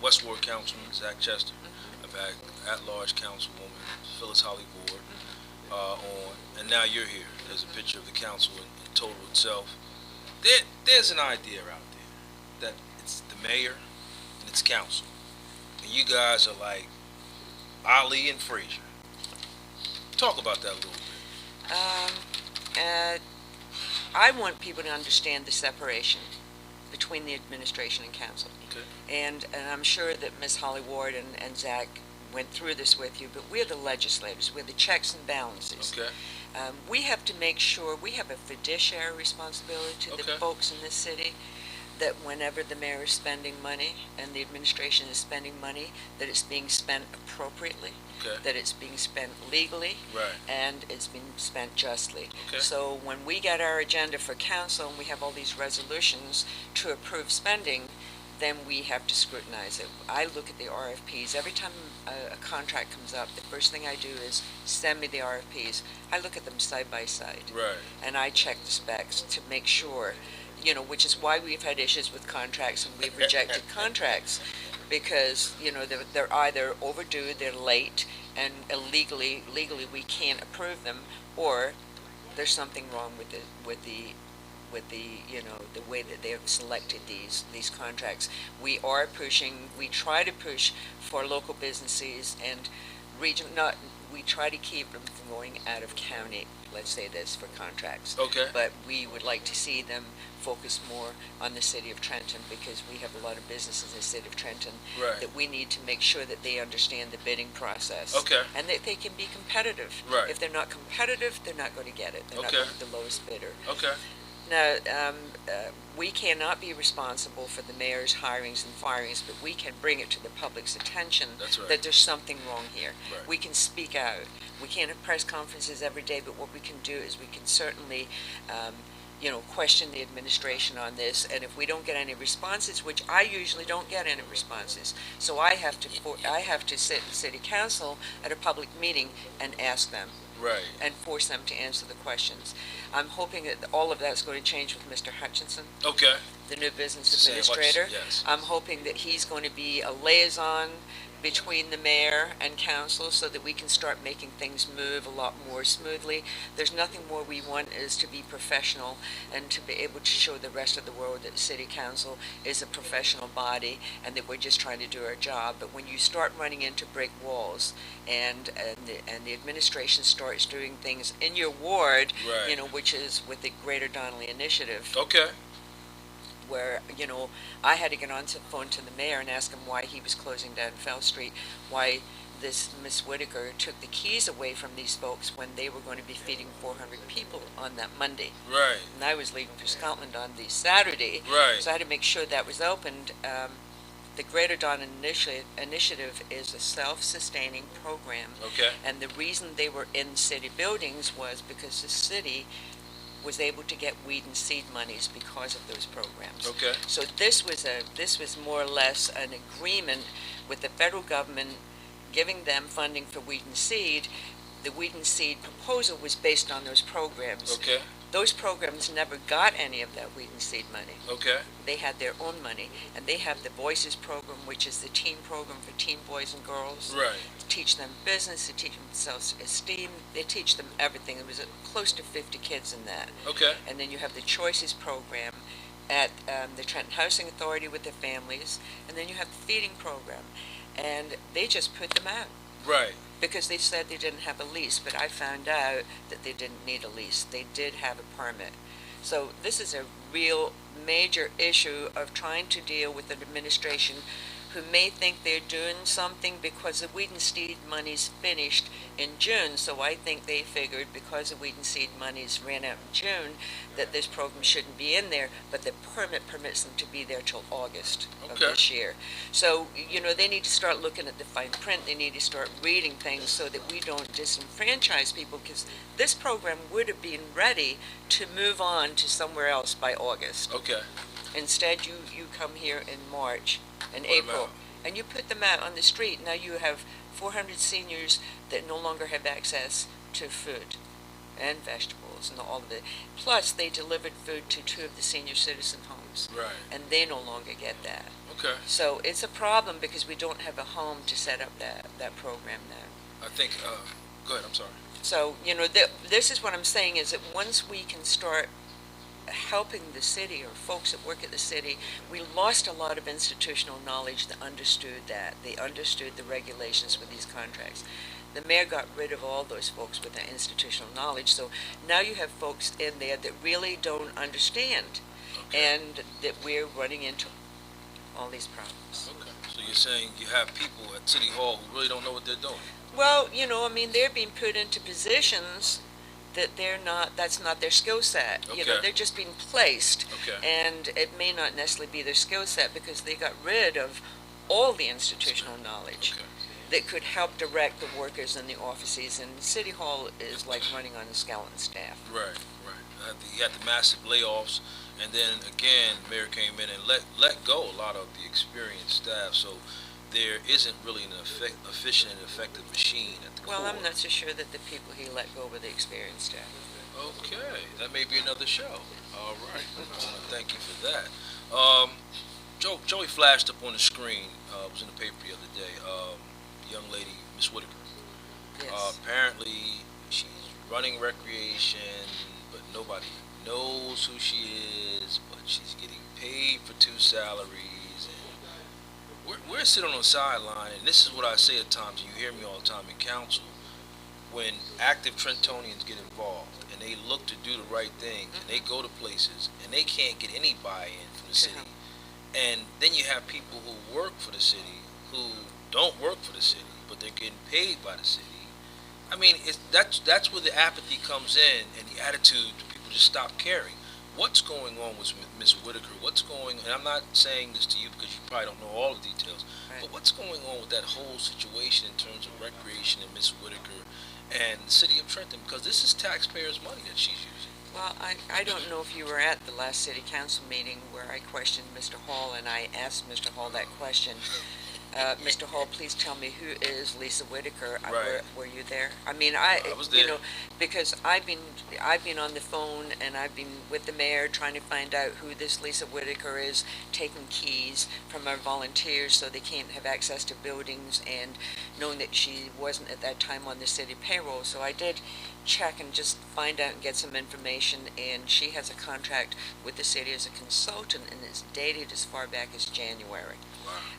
West Ward Councilman Zach Chester. I've had at-large Councilwoman Phyllis Holly Ward on, and now you're here. There's a picture of the council in total itself. There's an idea out there that it's the mayor and it's council, and you guys are like Ali and Frazier. Talk about that a little bit. I want people to understand the separation between the administration and council. Okay. And I'm sure that Ms. Holly Ward and Zach went through this with you, but we're the legislators. We're the checks and balances. Okay. We have to make sure we have a fiduciary responsibility to the folks in this city, that whenever the mayor is spending money and the administration is spending money, that it's being spent appropriately, that it's being spent legally, and it's being spent justly. So when we get our agenda for council and we have all these resolutions to approve spending, then we have to scrutinize it. I look at the RFPs. Every time a contract comes up, the first thing I do is send me the RFPs. I look at them side by side. And I check the specs to make sure, which is why we've had issues with contracts and we've rejected contracts, because, they're either overdue, they're late, and legally we can't approve them, or there's something wrong with the way that they have selected these contracts. We try to push for local businesses and we try to keep them from going out of county, let's say this, for contracts. But we would like to see them focus more on the city of Trenton, because we have a lot of businesses in the city of Trenton that we need to make sure that they understand the bidding process and that they can be competitive. If they're not competitive, they're not going to get it. They're not going to be the lowest bidder. Now, we cannot be responsible for the mayor's hirings and firings, but we can bring it to the public's attention that there's something wrong here. We can speak out. We can't have press conferences every day, but what we can do is we can certainly question the administration on this, and if we don't get any responses, which I usually don't get any responses, so I have to sit in city council at a public meeting and ask them. And force them to answer the questions. I'm hoping that all of that's going to change with Mr. Hutchinson, the new business administrator. I'm hoping that he's going to be a liaison between the mayor and council so that we can start making things move a lot more smoothly. There's nothing more we want is to be professional and to be able to show the rest of the world that the city council is a professional body and that we're just trying to do our job. But when you start running into brick walls and the administration starts doing things in your ward, which is with the Greater Donnelly Initiative, where, I had to get on the phone to the mayor and ask him why he was closing down Fell Street, why this Miss Whitaker took the keys away from these folks when they were going to be feeding 400 people on that Monday. And I was leaving for Scotland on the Saturday, so I had to make sure that was opened. The Greater Donnelly Initiative is a self-sustaining program, and the reason they were in city buildings was because the city was able to get weed and seed monies because of those programs. So this was more or less an agreement with the federal government giving them funding for weed and seed. The weed and seed proposal was based on those programs. Those programs never got any of that weed and seed money. They had their own money, and they have the Voices program, which is the teen program for teen boys and girls. To teach them business, to teach them self-esteem. They teach them everything. There was close to 50 kids in that. And then you have the Choices program at the Trenton Housing Authority with their families, and then you have the feeding program, and they just put them out. Because they said they didn't have a lease, but I found out that they didn't need a lease. They did have a permit. So this is a real major issue of trying to deal with an administration who may think they're doing something because the weed and seed money's finished in June. So I think they figured because the weed and seed money's ran out in June that this program shouldn't be in there, but the permit permits them to be there till August of this year. So, they need to start looking at the fine print. They need to start reading things so that we don't disenfranchise people, because this program would have been ready to move on to somewhere else by August. Okay. Instead, you come here in March and April, and you put them out on the street. Now you have 400 seniors that no longer have access to food and vegetables and all of it. Plus, they delivered food to 2 of the senior citizen homes. Right. And they no longer get that. Okay. So it's a problem because we don't have a home to set up that program now. I think, go ahead, I'm sorry. So, this is what I'm saying is that once we can start helping the city or folks that work at the city, we lost a lot of institutional knowledge that understood that. They understood the regulations with these contracts. The mayor got rid of all those folks with the institutional knowledge, so now you have folks in there that really don't understand, and that we're running into all these problems. Okay. So you're saying you have people at City Hall who really don't know what they're doing? Well, they're being put into positions that that's not their skill set. Okay. They're just being placed. Okay. And it may not necessarily be their skill set because they got rid of all the institutional knowledge that could help direct the workers in the offices. And City Hall is like running on a skeleton staff. Right. You had the massive layoffs, and then again, Mayor came in and let go a lot of the experienced staff. So there isn't really an efficient and effective machine at the Well, core. I'm not so sure that the people he let go were the experienced staff. Okay, that may be another show. All right, thank you for that. Joey flashed up on the screen. It was in the paper the other day. Young lady, Miss Whitaker. Yes. Apparently, she's running recreation, but nobody knows who she is. But she's getting paid for 2 salaries. We're sitting on the sideline, and this is what I say at times, and you hear me all the time in council, when active Trentonians get involved, and they look to do the right thing, and they go to places, and they can't get any buy-in from the city. And then you have people who work for the city, who don't work for the city, but they're getting paid by the city. I mean, that's where the apathy comes in, and the attitude, people just stop caring. What's going on with Miss Whitaker? And I'm not saying this to you because you probably don't know all the details, but what's going on with that whole situation in terms of recreation and Miss Whitaker and the city of Trenton? Because this is taxpayers' money that she's using. Well, I don't know if you were at the last city council meeting where I questioned Mr. Hall, and I asked Mr. Hall that question. Mr. Hall, please tell me, who is Lisa Whitaker? Right. Were you there? I mean, I was there. Because I've been on the phone and I've been with the mayor trying to find out who this Lisa Whitaker is, taking keys from our volunteers so they can't have access to buildings, and knowing that she wasn't at that time on the city payroll. So I did check and just find out and get some information, and she has a contract with the city as a consultant, and it's dated as far back as January.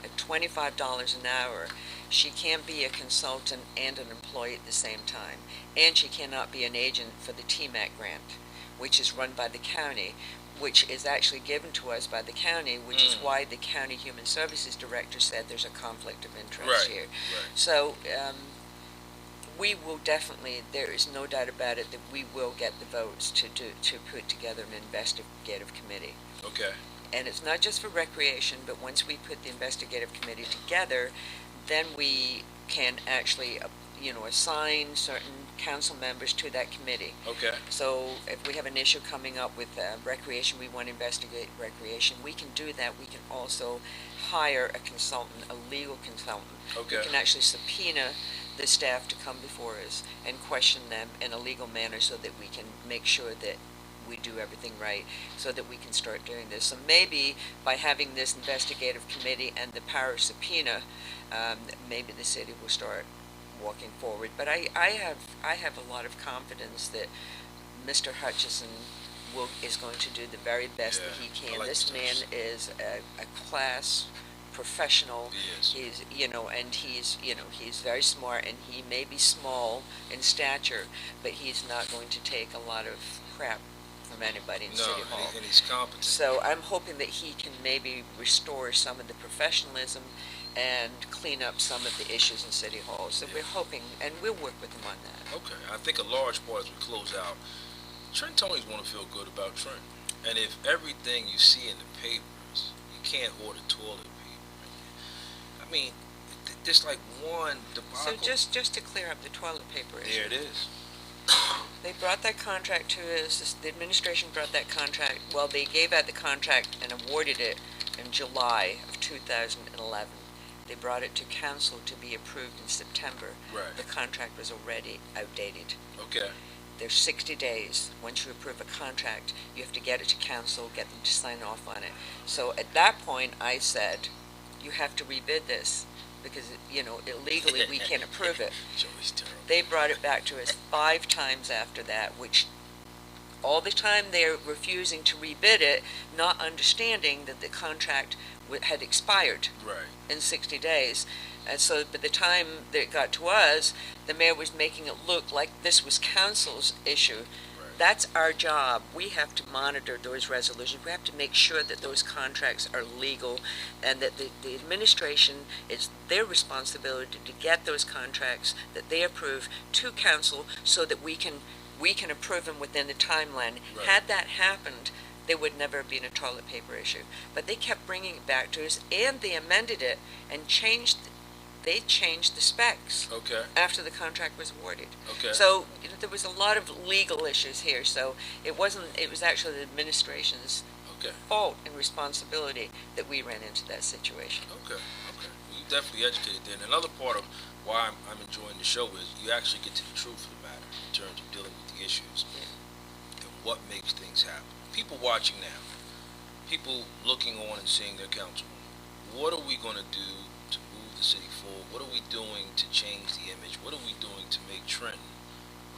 At $25 an hour. She can't be a consultant and an employee at the same time. And she cannot be an agent for the TMAC grant, which is run by the county, which is actually given to us by the county, which is why the county human services director said there's a conflict of interest here. Right. So we will definitely, there is no doubt about it, that we will get the votes to put together an investigative committee. Okay. And it's not just for recreation, but once we put the investigative committee together, then we can actually, assign certain council members to that committee. Okay. So if we have an issue coming up with recreation, we want to investigate recreation, we can do that. We can also hire a consultant, a legal consultant. Okay. We can actually subpoena the staff to come before us and question them in a legal manner so that we can make sure that we do everything right, so that we can start doing this. So maybe by having this investigative committee and the power of subpoena, maybe the city will start walking forward. But I have a lot of confidence that Mr. Hutchison is going to do the very best that he can. Like this man is a class professional. He is. He's very smart, and he may be small in stature, but he's not going to take a lot of crap from anybody in City Hall. And he's competent. So I'm hoping that he can maybe restore some of the professionalism and clean up some of the issues in City Hall. So we're hoping, and we'll work with them on that. Okay, I think a large part as we close out, Trentonians want to feel good about Trent. And if everything you see in the papers, you can't order toilet paper. I mean, just like one So debacle. just to clear up the toilet paper issue. There it is. They brought that contract to us, the administration brought that contract, well, they gave out the contract and awarded it in July of 2011. They brought it to council to be approved in September. Right. The contract was already outdated. Okay. There's 60 days. Once you approve a contract, you have to get it to council, get them to sign off on it. So at that point, I said, you have to rebid this because, illegally we can't approve it. Joey's terrible. They brought it back to us 5 times after that, which all the time they're refusing to rebid it, not understanding that the contract had expired Right. in 60 days. And so by the time that it got to us, the mayor was making it look like this was council's issue. Right. That's our job. We have to monitor those resolutions. We have to make sure that those contracts are legal and that the administration, it's their responsibility to get those contracts that they approve to council so that we can approve them within the timeline. Right. Had that happened, there would never have been a toilet paper issue. But they kept bringing it back to us, and they amended it and changed the specs Okay. after the contract was awarded. Okay. So there was a lot of legal issues here. So it was actually the administration's Okay. fault and responsibility that we ran into that situation. Okay. Okay. Well, you definitely educated there. And another part of why I'm enjoying the show is you actually get to the truth of the matter in terms of dealing with the issues and what makes things happen. People watching now, people looking on and seeing their councilman. What are we going to do to move the city forward? What are we doing to change the image? What are we doing to make Trenton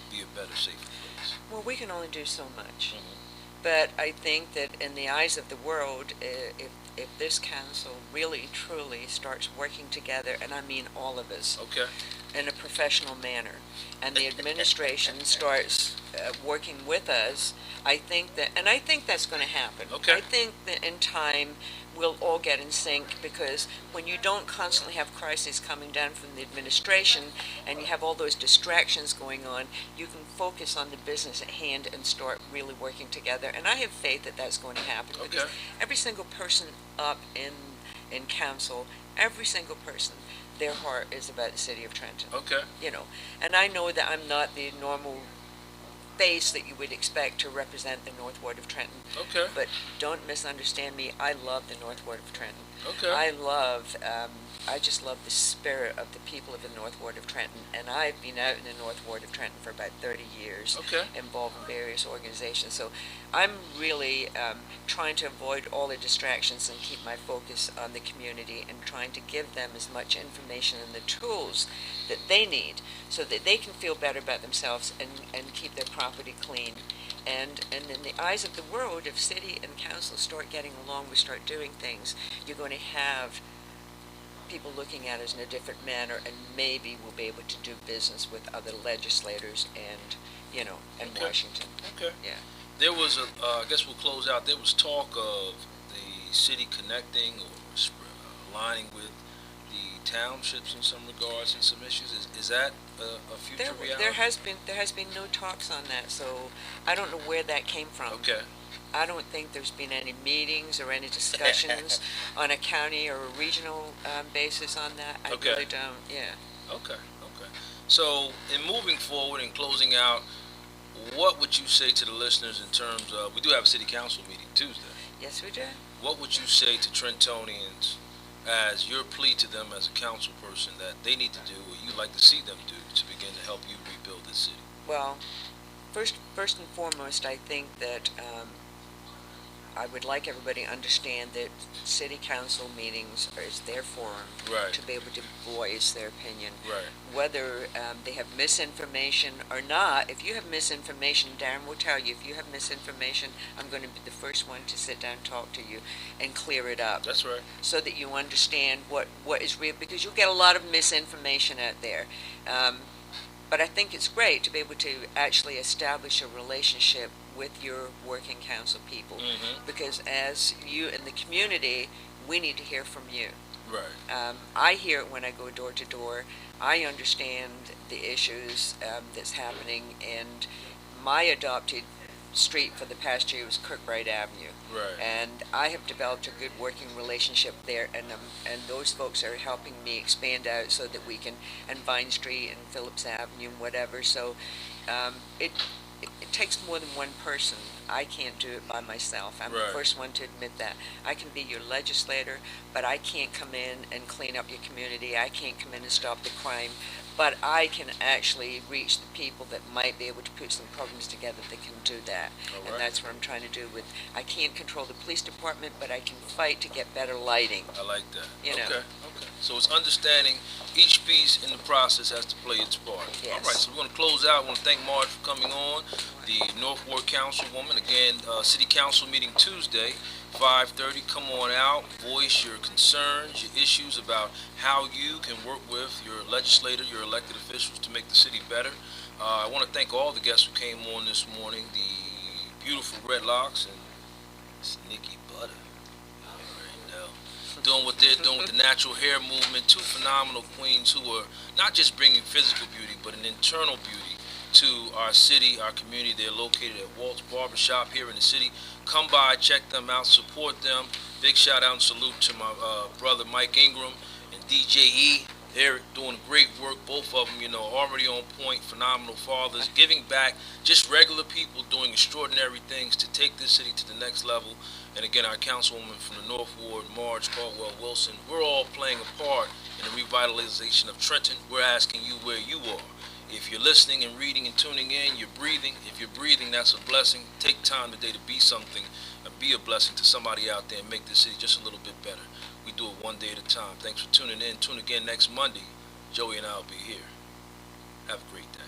be a better, safer place? Well, we can only do so much. Mhm. But I think that in the eyes of the world, if this council really, truly starts working together, and I mean all of us, Okay. in a professional manner, and the administration starts working with us, I think that's going to happen. Okay. I think that in time we'll all get in sync, because when you don't constantly have crises coming down from the administration and you have all those distractions going on, you can focus on the business at hand and start really working together. And I have faith that that's going to happen, because Okay. every single person up in council, every single person, their heart is about the city of Trenton. Okay. And I know that I'm not the normal face that you would expect to represent the North Ward of Trenton, Okay. but don't misunderstand me. I love the North Ward of Trenton. Okay. I just love the spirit of the people of the North Ward of Trenton, and I've been out in the North Ward of Trenton for about 30 years, Okay. involved in various organizations. So I'm really trying to avoid all the distractions and keep my focus on the community and trying to give them as much information and the tools that they need so that they can feel better about themselves and keep their property clean. And in the eyes of the world, if city and council start getting along, we start doing things, you're going to have people looking at us in a different manner, and maybe we'll be able to do business with other legislators and, in Okay. Washington. Okay. Yeah. There was I guess we'll close out. There was talk of the city connecting or aligning with the townships in some regards and some issues. Is that a future reality? There has been no talks on that, so I don't know where that came from. Okay. I don't think there's been any meetings or any discussions on a county or a regional basis on that. I Okay. really don't. Yeah. Okay. Okay. So, in moving forward and closing out, what would you say to the listeners in terms of, we do have a city council meeting Tuesday. Yes, we do. What would you say to Trentonians as your plea to them as a council person that they need to do or you'd like to see them do to begin to help you rebuild this city? Well, first and foremost, I think that I would like everybody to understand that city council meetings is their forum Right. to be able to voice their opinion. Right. Whether they have misinformation or not, if you have misinformation, Darren will tell you, if you have misinformation, I'm going to be the first one to sit down and talk to you and clear it up. That's right. So that you understand what is real, because you'll get a lot of misinformation out there. But I think it's great to be able to actually establish a relationship with your working council people, Mm-hmm. because as you in the community, we need to hear from you. Right. I hear it when I go door to door. I understand the issues that's happening, and my adopted street for the past year was Kirkbride Avenue. Right. And I have developed a good working relationship there, and those folks are helping me expand out so that we can, and Vine Street and Phillips Avenue and whatever. So it takes more than one person. I can't do it by myself. I'm Right. the first one to admit that. I can be your legislator, but I can't come in and clean up your community. I can't come in and stop the crime. But I can actually reach the people that might be able to put some programs together that can do that. All right. And that's what I'm trying to do with, I can't control the police department, but I can fight to get better lighting. I like that. You know. Okay. So it's understanding each piece in the process has to play its part. Yes. All right, so we're going to close out. I want to thank Marge for coming on, the North Ward Councilwoman. Again, City Council meeting Tuesday, 5:30. Come on out, voice your concerns, your issues about how you can work with your legislator, your elected officials to make the city better. I want to thank all the guests who came on this morning, the beautiful Red Locs and Miss Nikki Butter. You already know. Doing what they're doing with the natural hair movement. Two phenomenal queens who are not just bringing physical beauty, but an internal beauty to our city, our community. They're located at Walt's Barbershop here in the city. Come by, check them out, support them. Big shout out and salute to my brother Mike Ingram and D.J.E. They're doing great work, both of them, already on point, phenomenal fathers, giving back, just regular people doing extraordinary things to take this city to the next level. And again, our councilwoman from the North Ward, Marge Caldwell-Wilson, we're all playing a part in the revitalization of Trenton. We're asking you where you are. If you're listening and reading and tuning in, you're breathing. If you're breathing, that's a blessing. Take time today to be something and be a blessing to somebody out there and make this city just a little bit better. We do it one day at a time. Thanks for tuning in. Tune again next Monday. Joey and I will be here. Have a great day.